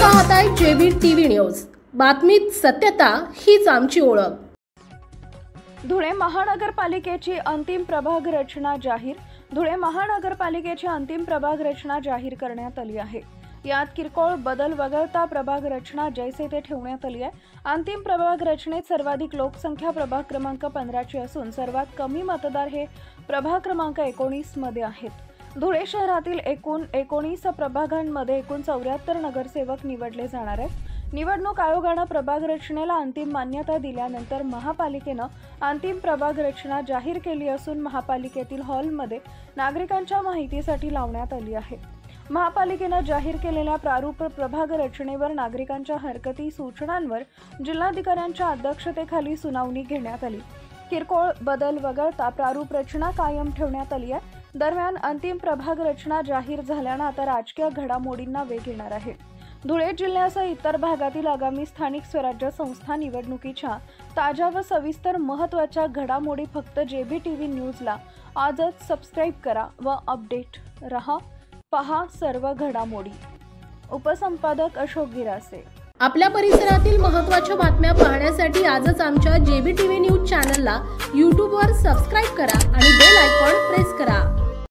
पाहताय JB TV news. बातमीत सत्यता हीच आमची ओळख। धुळे महानगरपालिकेची अंतिम प्रभाग रचना जाहीर। धुळे महानगरपालिकेची अंतिम प्रभाग रचना जाहीर करण्यात आली आहे। यात किरकोळ बदल वगळता प्रभाग रचना जैसे ते ठेवण्यात आली आहे। अंतिम प्रभाग रचनेत सर्वाधिक लोकसंख्या प्रभाग क्रमांक 15 ची असून सर्वात कमी मतदार हे प्रभाग क्रमांक 19 मध्ये आहेत। धुळे शहरातील एकूण 19 प्रभागांमध्ये एकूण 74 नगरसेवक निवडले जाणार आहेत। निवडणूक आयोगाने प्रभाग रचनेला अंतिम मान्यता दिल्यानंतर महापालिकेने अंतिम प्रभाग रचना जाहीर केली असून महापालिकेतील हॉलमध्ये नागरिकांच्या माहितीसाठी लावण्यात आली आहे। महापालिकेने जाहीर केलेल्या प्रारूप प्रभाग रचनेवर नागरिकांच्या हरकती सूचनांवर जिल्हाधिकाऱ्यांच्या अध्यक्षतेखाली सुनावणी घेण्यात आली। किरकोळ बदल वगळता प्रारूप रचना कायम ठेवण्यात आली आहे। दरम्यान अंतिम प्रभाग रचना जाहीर झाल्याने आता राजकीय घडामोडींना वेग येणार आहे। धुळे जिल्ह्यासह इतर भागातील आगामी स्थानिक स्वराज्य संस्था निवडणुकीच्या ताज्या व सविस्तर महत्त्वाच्या घडामोडी फक्त जेबी टीव्ही न्यूजला आजच सबस्क्राईब करा व अपडेट रहा। पहा सर्व घडामोडी। उपसंपादक अशोक गिरासे। आपल्या परिसरातील महत्त्वाच्या बातम्या पाहण्यासाठी आजच आमच्या जेबी टीव्ही न्यूज चॅनलला YouTube वर सबस्क्राईब करा आणि बेल आयकॉन प्रेस करा।